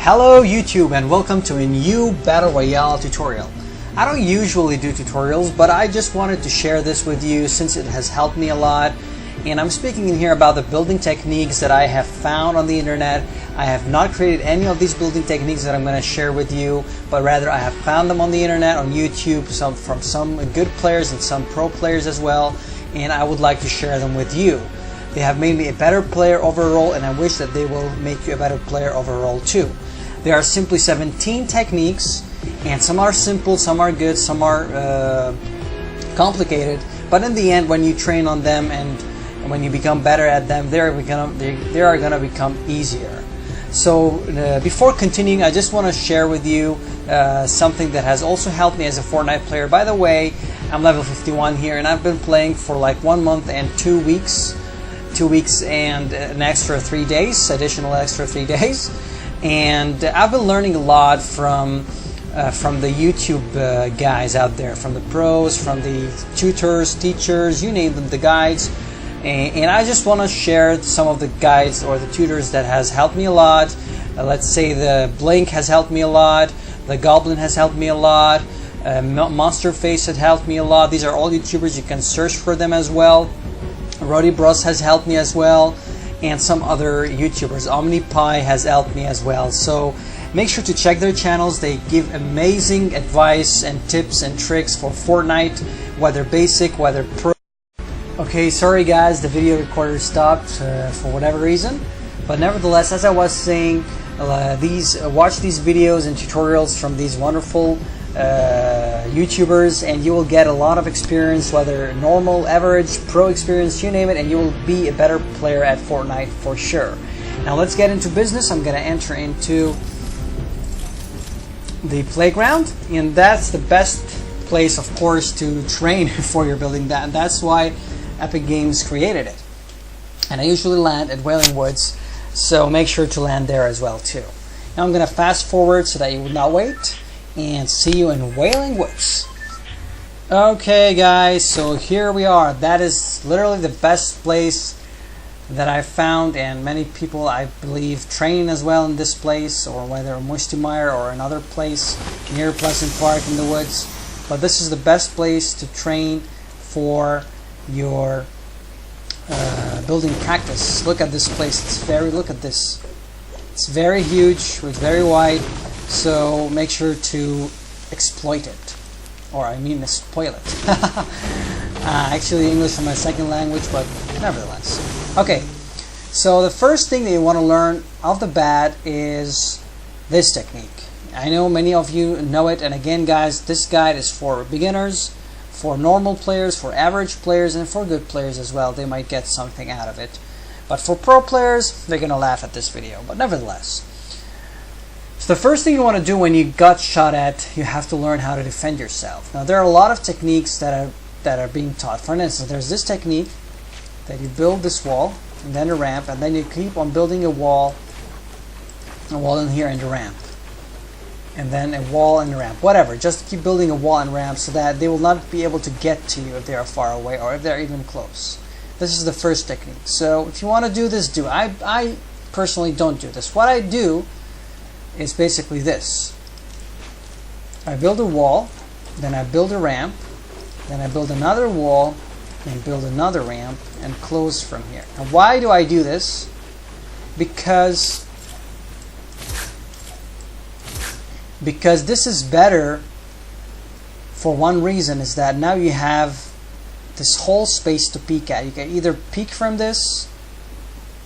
Hello YouTube and welcome to a new Battle Royale tutorial. I don't usually do tutorials, but I just wanted to share this with you since it has helped me a lot. And I'm speaking in here about the building techniques that I have found on the internet. I have not created any of these building techniques that I'm going to share with you, but rather I have found them on the internet, on YouTube, from some good players and some pro players as well, and I would like to share them with you. They have made me a better player overall, and I wish that they will make you a better player overall too. There are simply 17 techniques, and some are simple, some are good, some are complicated, but in the end, when you train on them and when you become better at them, they are going to become easier. So before continuing, I just want to share with you something that has also helped me as a Fortnite player. By the way, I'm level 51 here, and I've been playing for like 1 month and 2 weeks. 2 weeks and an extra 3 days, additional extra 3 days. And I've been learning a lot from the YouTube guys out there, from the pros, from the tutors, teachers, you name them, the guides. And I just want to share some of the guides or the tutors that has helped me a lot. Let's say the Blink has helped me a lot, the Goblin has helped me a lot, Monster Face has helped me a lot. These are all YouTubers, you can search for them as well. Roddy Bros has helped me as well, and some other YouTubers. OmniPie has helped me as well. So make sure to check their channels. They give amazing advice and tips and tricks for Fortnite, whether basic, whether pro. Okay, sorry guys, the video recorder stopped for whatever reason, but nevertheless, as I was saying, watch these videos and tutorials from these wonderful YouTubers, and you will get a lot of experience, whether normal, average, pro experience, you name it, and you will be a better player at Fortnite for sure. Now let's get into business. I'm going to enter into the playground, and that's the best place, of course, to train for your building that, and that's why Epic Games created it. And I usually land at Wailing Woods, so make sure to land there as well too. Now I'm going to fast forward so that you would not wait, and see you in Wailing Woods. Okay guys, so here we are. That is literally the best place that I found, and many people, I believe, train as well in this place, or whether Mustimeyer or another place near Pleasant Park in the woods. But this is the best place to train for your building practice. Look at this place. Look at this. It's very huge, it's very wide, so make sure to exploit it, or I mean spoil it. Actually, English is my second language, but nevertheless. Okay, so the first thing that you want to learn off the bat is this technique. I know many of you know it, and again guys, this guide is for beginners, for normal players, for average players, and for good players as well. They might get something out of it. But for pro players, they're going to laugh at this video. But nevertheless. So the first thing you want to do when you got shot at, you have to learn how to defend yourself. Now there are a lot of techniques that are being taught. For instance, there's this technique that you build this wall, and then a ramp, and then you keep on building a wall in here and a ramp. And then a wall and a ramp, whatever. Just keep building a wall and ramp so that they will not be able to get to you if they are far away or if they're even close. This is the first technique. So if you want to do this, do. I personally don't do this. What I do is basically this. I build a wall, then I build a ramp, then I build another wall, and build another ramp, and close from here. Now why do I do this? Because this is better for one reason, is that now you have this whole space to peek at. You can either peek from this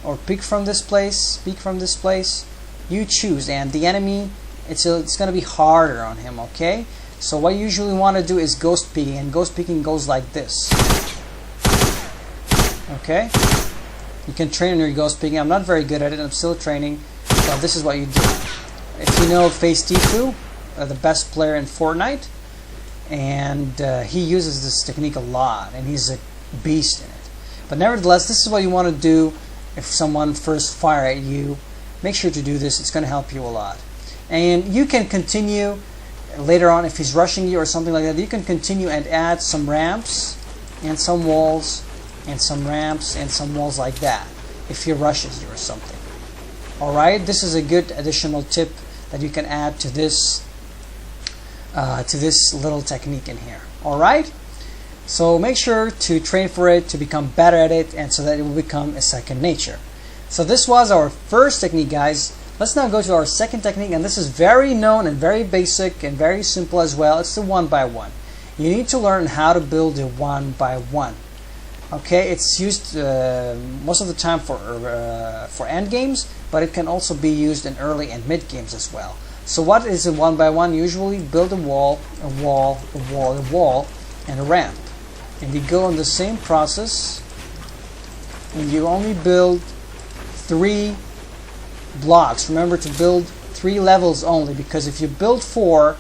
or peek from this place, you choose, and the enemy, it's going to be harder on him, okay? So what you usually want to do is ghost peeking, and ghost peeking goes like this. Okay? You can train on your ghost peeking. I'm not very good at it, I'm still training, but this is what you do. If you know Face Tifu, the best player in Fortnite, and he uses this technique a lot, and he's a beast in it. But nevertheless, this is what you want to do if someone first fire at you. Make sure to do this, it's going to help you a lot. And you can continue later on if he's rushing you or something like that. You can continue and add some ramps and some walls and some ramps and some walls like that if he rushes you or something. Alright, this is a good additional tip that you can add to this little technique in here. Alright, so make sure to train for it, to become better at it, and so that it will become a second nature. So this was our first technique, guys. Let's now go to our second technique, and this is very known and very basic and very simple as well. It's the 1x1. You need to learn how to build a 1x1. Okay, it's used most of the time for end games, but it can also be used in early and mid games as well. So what is a 1x1? Usually build a wall, a wall, a wall, a wall, and a ramp. And you go on the same process, and you only build 3 blocks. Remember to build 3 levels only, because if you build 4,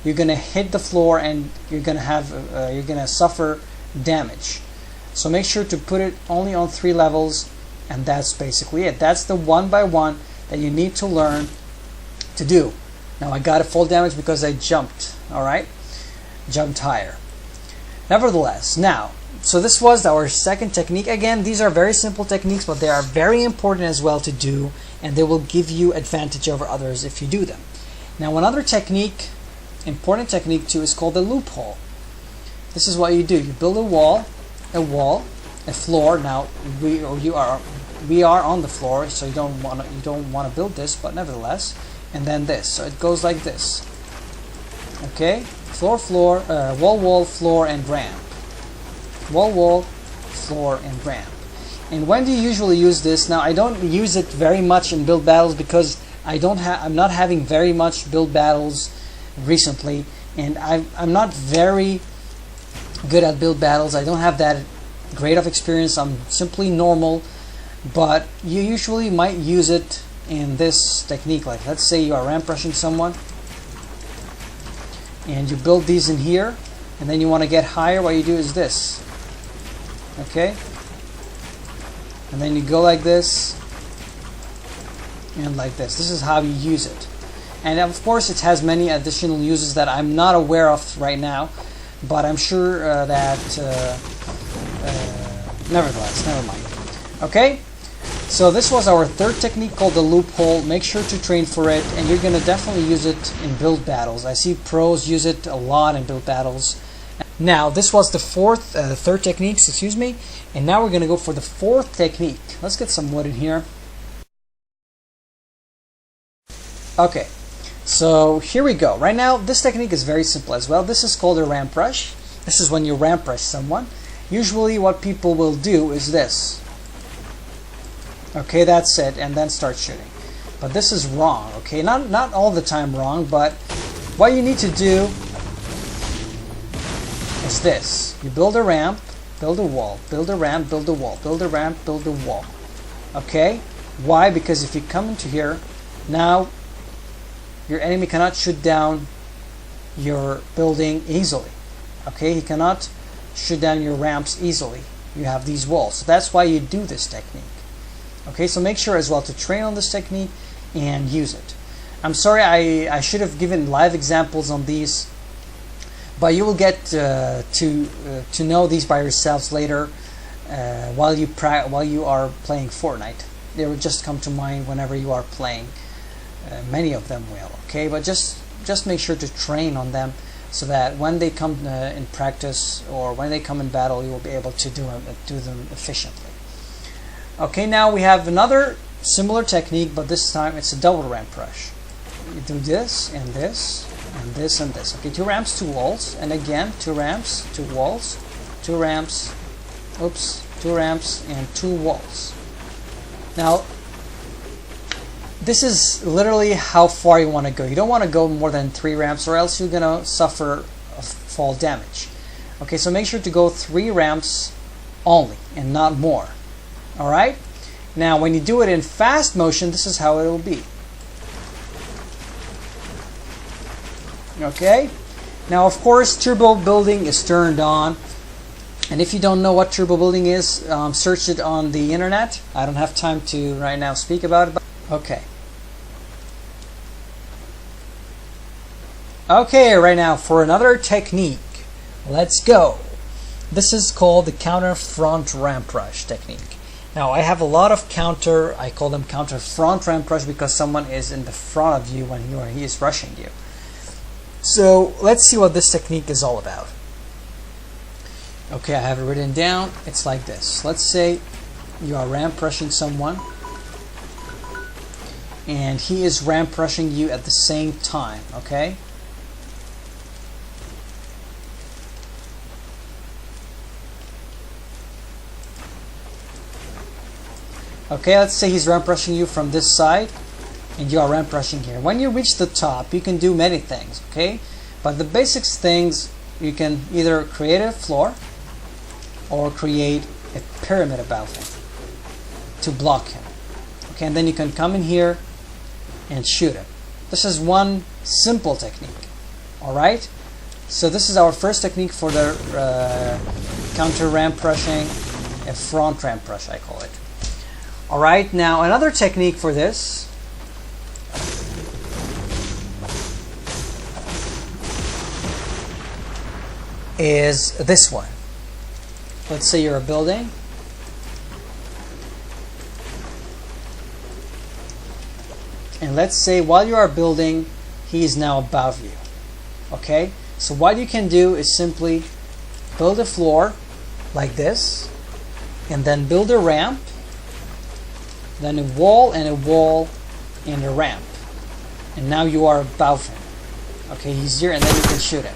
you're gonna hit the floor and you're gonna suffer damage. So make sure to put it only on 3 levels, and that's basically it. That's the 1x1 that you need to learn to do. Now I got a full damage because I jumped. Alright, jumped higher. Nevertheless, now, so this was our second technique. Again, these are very simple techniques, but they are very important as well to do, and they will give you advantage over others if you do them. Now another technique, important technique too, is called the loophole. This is what you do. You build a wall, a floor. Now we are on the floor, so you don't want to build this, but nevertheless, and then this. So it goes like this. Okay, floor, wall, floor, and ramp. Wall, floor, and ramp. And when do you usually use this? Now I don't use it very much in build battles because I'm not having very much build battles recently, and I'm not very good at build battles. I don't have that great of experience. I'm simply normal, but you usually might use it in this technique. Like, let's say you are ramp rushing someone and you build these in here, and then you want to get higher. What you do is this. Okay, and then you go like this and like this. This is how you use it. And of course it has many additional uses that I'm not aware of right now, but I'm sure that nevertheless, never mind. Okay, so this was our third technique called the loophole. Make sure to train for it, and you're going to definitely use it in build battles. I see pros use it a lot in build battles. Now this was the third technique, excuse me, and now we're going to go for the fourth technique. Let's get some wood in here. Okay, so here we go. Right now this technique is very simple as well. This is called a ramp rush. This is when you ramp rush someone. Usually what people will do is this. Okay, that's it, and then start shooting. But this is wrong, okay? Not all the time wrong, but what you need to do is this. You build a ramp, build a wall, build a ramp, build a wall, build a ramp, build a wall. Okay? Why? Because if you come into here, now your enemy cannot shoot down your building easily. Okay? He cannot shoot down your ramps easily. You have these walls. So that's why you do this technique. Okay? So make sure as well to train on this technique and use it. I'm sorry I should have given live examples on these, but you will get to know these by yourselves later while you are playing Fortnite. They will just come to mind whenever you are playing. Many of them will. Okay, but just make sure to train on them so that when they come in practice or when they come in battle, you will be able to do them efficiently. Okay, now we have another similar technique, but this time it's a double ramp rush. You do this and this and this and this. Okay, 2 ramps, 2 walls, and again 2 ramps, 2 walls, 2 ramps, 2 ramps, and 2 walls. Now this is literally how far you want to go. You don't want to go more than 3 ramps, or else you're gonna suffer fall damage. Okay, so make sure to go 3 ramps only and not more. Alright? Now when you do it in fast motion, this is how it will be. Okay? Now of course turbo building is turned on, and if you don't know what turbo building is, search it on the internet. I don't have time to right now speak about it. Okay. Okay, right now for another technique. Let's go. This is called the counter front ramp rush technique. Now I have a lot of counter, I call them counter front ramp rush, because someone is in the front of you when he is rushing you. So let's see what this technique is all about. Okay, I have it written down. It's like this. Let's say you are ramp rushing someone and he is ramp rushing you at the same time, okay? Okay, let's say he's ramp rushing you from this side and you are ramp rushing here. When you reach the top, you can do many things, okay? But the basics things, you can either create a floor or create a pyramid above him to block him. Okay, and then you can come in here and shoot him. This is one simple technique. Alright? So this is our first technique for the counter ramp rushing, a front ramp rush I call it. Alright, now another technique for this is this one. Let's say you're a building and let's say while you are building he is now above you. Okay, so what you can do is simply build a floor like this and then build a ramp, then a wall and a wall and a ramp, and now you are above him. Okay, he's here and then you can shoot him.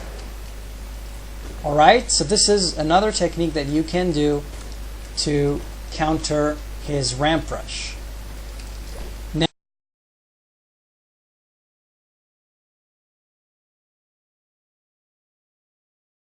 Alright, so this is another technique that you can do to counter his ramp rush.